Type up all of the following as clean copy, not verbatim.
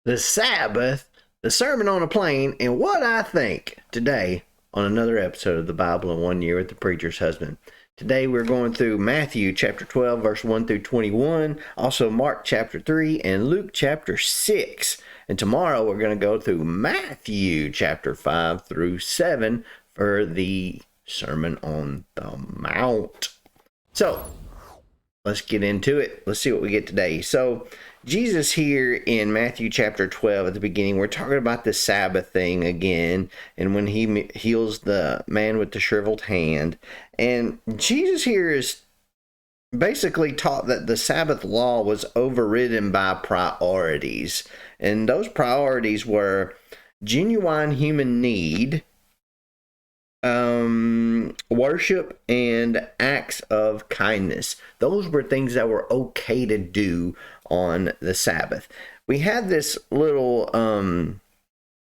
the Sabbath, the Sermon on a Plain, and what I think today on another episode of the Bible in 1 Year with the Preacher's Husband. Today we're going through Matthew chapter 12, verse 1 through 21, also Mark chapter 3, and Luke chapter 6. And tomorrow we're going to go through Matthew chapter 5 through 7 for the Sermon on the Mount. So, let's get into it. Let's see what we get today. So, Jesus here in Matthew chapter 12 at the beginning, we're talking about the Sabbath thing again, and when he heals the man with the shriveled hand. And Jesus here is basically taught that the Sabbath law was overridden by priorities. And those priorities were genuine human need, worship, and acts of kindness. Those were things that were okay to do on the Sabbath. We had this little kind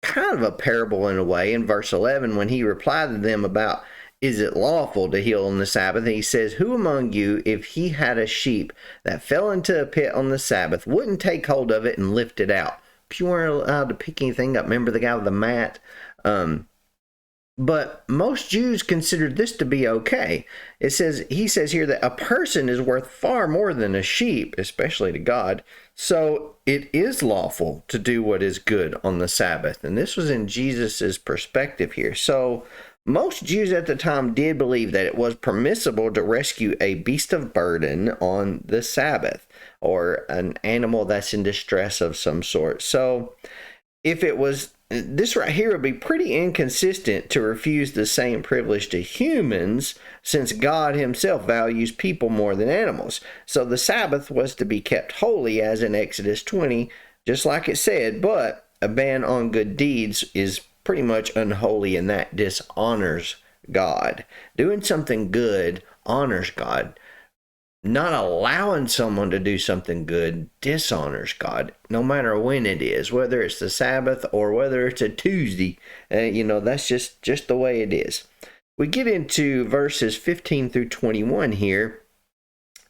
of a parable in a way in verse 11 when he replied to them about, is it lawful to heal on the Sabbath? And he says, who among you, if he had a sheep that fell into a pit on the Sabbath, wouldn't take hold of it and lift it out? If you weren't allowed to pick anything up, remember the guy with the mat? But most Jews considered this to be okay. He says here that a person is worth far more than a sheep, especially to God. So it is lawful to do what is good on the Sabbath. And this was in Jesus's perspective here. So most Jews at the time did believe that it was permissible to rescue a beast of burden on the Sabbath, or an animal that's in distress of some sort. So if it was, this right here would be pretty inconsistent to refuse the same privilege to humans, since God himself values people more than animals. So the Sabbath was to be kept holy, as in Exodus 20, just like it said, but a ban on good deeds is pretty much unholy, and that dishonors God. Doing something good honors God. Not allowing someone to do something good dishonors God, no matter when it is, whether it's the Sabbath or whether it's a Tuesday. That's just the way it is. We get into verses 15 through 21 here,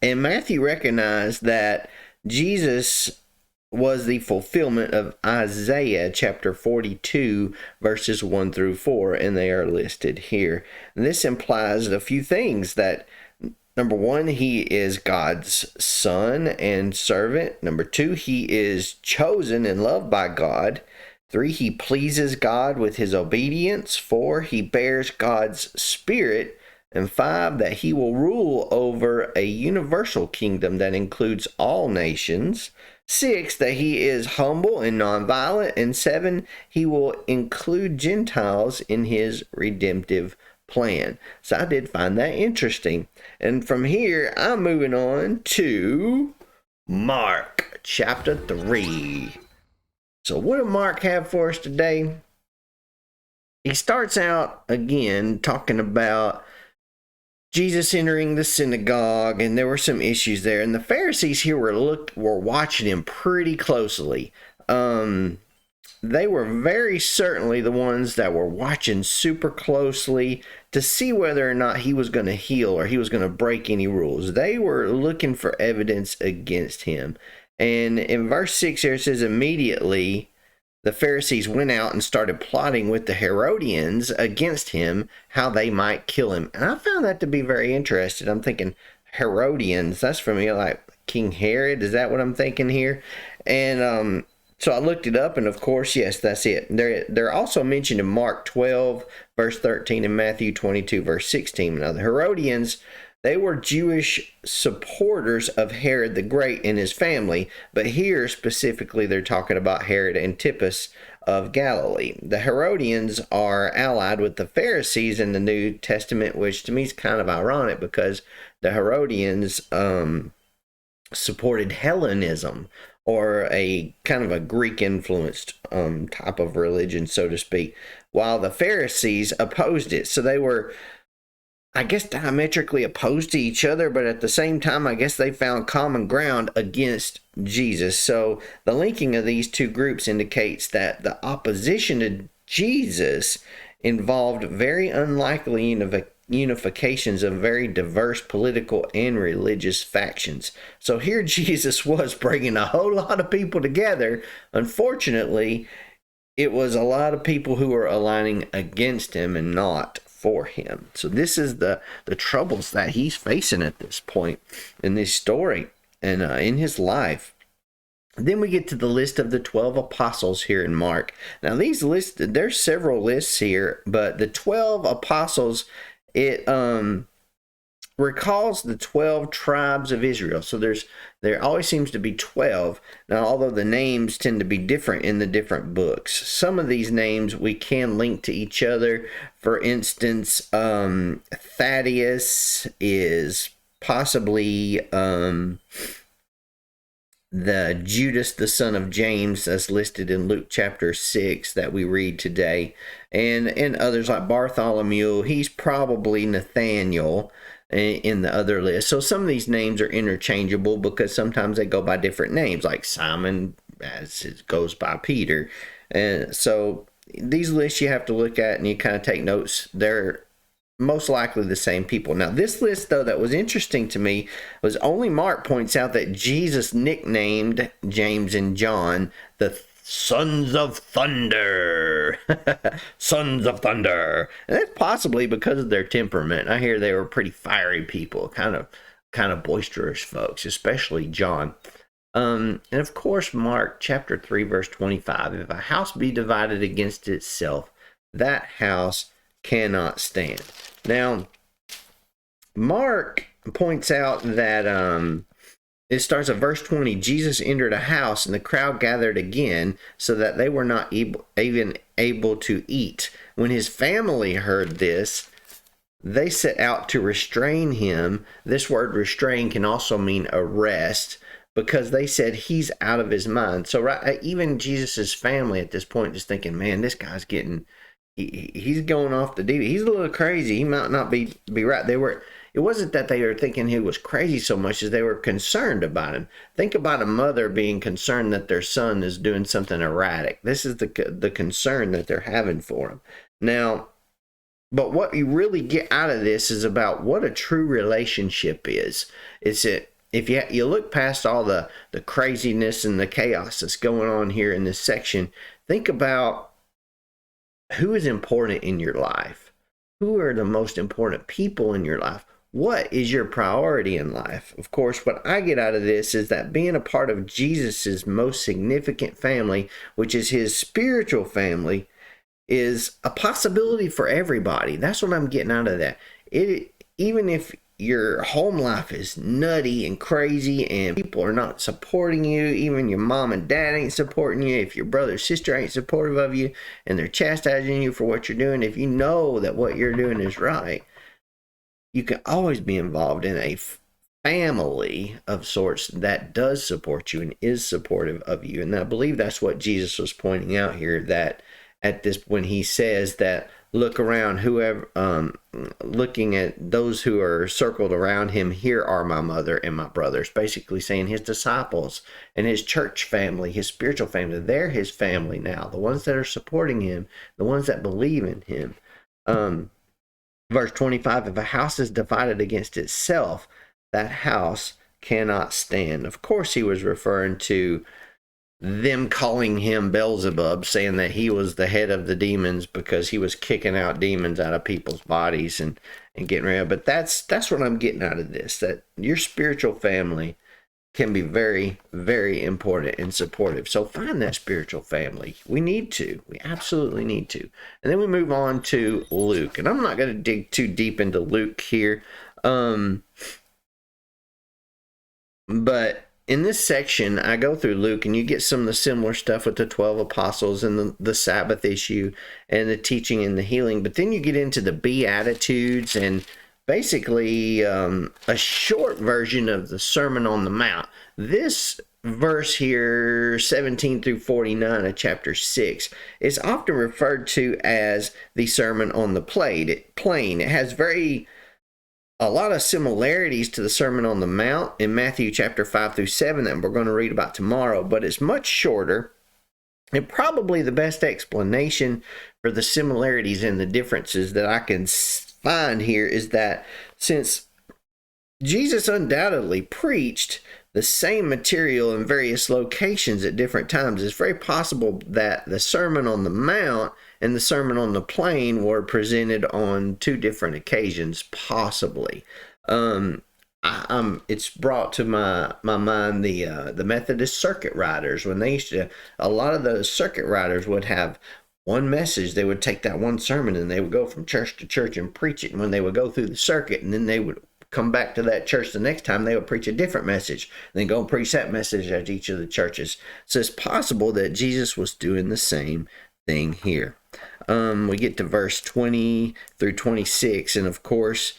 and Matthew recognized that Jesus was the fulfillment of Isaiah chapter 42, verses 1 through 4, and they are listed here. And this implies a few things: that number one, he is God's son and servant. Number two, he is chosen and loved by God. 3, he pleases God with his obedience. 4, he bears God's spirit. And 5, that he will rule over a universal kingdom that includes all nations. 6, that he is humble and nonviolent. And 7, he will include Gentiles in his redemptive plan. So I did find that interesting. And from here, I'm moving on to Mark chapter 3. So what did Mark have for us today? He starts out again talking about Jesus entering the synagogue, and there were some issues there. And the Pharisees here were watching him pretty closely. They were very certainly the ones that were watching super closely to see whether or not he was going to heal or he was going to break any rules. They were looking for evidence against him. And in verse 6 here it says, immediately the Pharisees went out and started plotting with the Herodians against him, how they might kill him. And I found that to be very interesting. I'm thinking, Herodians, that's from me, like King Herod. Is that what I'm thinking here? And so I looked it up, and of course, yes, that's it. They're also mentioned in Mark 12, verse 13, and Matthew 22, verse 16. Now, the Herodians, they were Jewish supporters of Herod the Great and his family, but here specifically they're talking about Herod Antipas of Galilee. The Herodians are allied with the Pharisees in the New Testament, which to me is kind of ironic because the Herodians supported Hellenism, or a kind of a Greek-influenced type of religion, so to speak, while the Pharisees opposed it. So they were, I guess, diametrically opposed to each other, but at the same time, I guess they found common ground against Jesus. So the linking of these two groups indicates that the opposition to Jesus involved very unlikely unifications of very diverse political and religious factions. So here Jesus was bringing a whole lot of people together. Unfortunately, it was a lot of people who were aligning against him and not for him. So this is the troubles that he's facing at this point in this story and in his life. Then we get to the list of the 12 apostles here in Mark. Now these lists, there's several lists here, but the 12 apostles, it recalls the 12 tribes of Israel. So there always seems to be 12. Now, although the names tend to be different in the different books, some of these names we can link to each other. For instance, Thaddeus is possibly the Judas, the son of James, that's listed in Luke chapter 6 that we read today. And others like Bartholomew, he's probably Nathaniel in the other list. So some of these names are interchangeable because sometimes they go by different names, like Simon, as it goes by Peter. And so these lists you have to look at and you kind of take notes. They're most likely the same people. Now, this list, though, that was interesting to me was only Mark points out that Jesus nicknamed James and John the Sons of Thunder. Sons of Thunder. And that's possibly because of their temperament. I hear they were pretty fiery people, kind of boisterous folks, especially John. And of course, Mark chapter 3, verse 25, if a house be divided against itself, that house cannot stand. Now, Mark points out that it starts at verse 20. Jesus entered a house, and the crowd gathered again, so that they were not even able to eat. When his family heard this, they set out to restrain him. This word restrain can also mean arrest, because they said he's out of his mind. So even Jesus's family at this point is thinking, man, this guy's he's going off the deep. He's a little crazy. He might not be right. It wasn't that they were thinking he was crazy so much as they were concerned about him. Think about a mother being concerned that their son is doing something erratic. This is the concern that they're having for him. Now, but what you really get out of this is about what a true relationship is. It's if you look past all the craziness and the chaos that's going on here in this section, think about who is important in your life. Who are the most important people in your life? What is your priority in life? Of course, what I get out of this is that being a part of Jesus's most significant family, which is his spiritual family, is a possibility for everybody. That's what I'm getting out of that. Even if your home life is nutty and crazy and people are not supporting you, even your mom and dad ain't supporting you, if your brother or sister ain't supportive of you and they're chastising you for what you're doing, if you know that what you're doing is right, you can always be involved in a family of sorts that does support you and is supportive of you. And I believe that's what Jesus was pointing out here, that when he says that, look around, whoever, looking at those who are circled around him, here are my mother and my brothers. Basically saying his disciples and his church family, his spiritual family, they're his family now. The ones that are supporting him, the ones that believe in him. Verse 25, if a house is divided against itself, that house cannot stand. Of course, he was referring to them calling him Beelzebub, saying that he was the head of the demons because he was kicking out demons out of people's bodies and getting rid of. But that's what I'm getting out of this, that your spiritual family can be very, very important and supportive. So find that spiritual family. We absolutely need to. And then we move on to Luke. And I'm not going to dig too deep into Luke here. But in this section, I go through Luke, and you get some of the similar stuff with the 12 apostles and the Sabbath issue and the teaching and the healing. But then you get into the Beatitudes and basically a short version of the Sermon on the Mount. This verse here, 17 through 49 of chapter 6, is often referred to as the Sermon on the Plain. It has a lot of similarities to the Sermon on the Mount in Matthew chapter 5 through 7 that we're going to read about tomorrow, but it's much shorter, and probably the best explanation for the similarities and the differences that I can find here is that since Jesus undoubtedly preached the same material in various locations at different times, it's very possible that the Sermon on the Mount and the Sermon on the Plain were presented on two different occasions, possibly. It's brought to my mind the Methodist circuit riders, when they used to, a lot of those circuit riders would have one message. They would take that one sermon and they would go from church to church and preach it. And when they would go through the circuit, and then they would come back to that church the next time, they would preach a different message, and then go and preach that message at each of the churches. So it's possible that Jesus was doing the same thing here. We get to verse 20 through 26, and of course,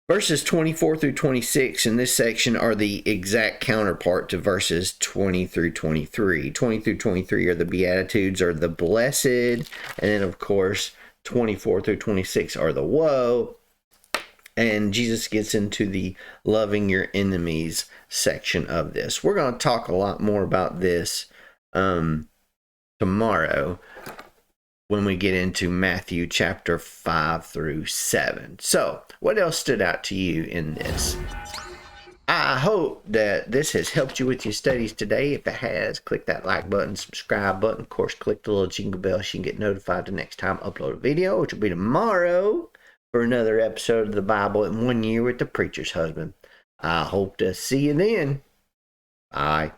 verses 24 through 26 in this section are the exact counterpart to verses 20 through 23. 20 through 23 are the Beatitudes, or the blessed, and then of course 24 through 26 are the woe. And Jesus gets into the loving your enemies section of this. We're going to talk a lot more about this tomorrow when we get into Matthew chapter 5 through 7. So, what else stood out to you in this? I hope that this has helped you with your studies today. If it has, click that like button, subscribe button. Of course, click the little jingle bell so you can get notified the next time I upload a video, which will be tomorrow, for another episode of the Bible in 1 Year with the Preacher's Husband. I hope to see you then. Bye.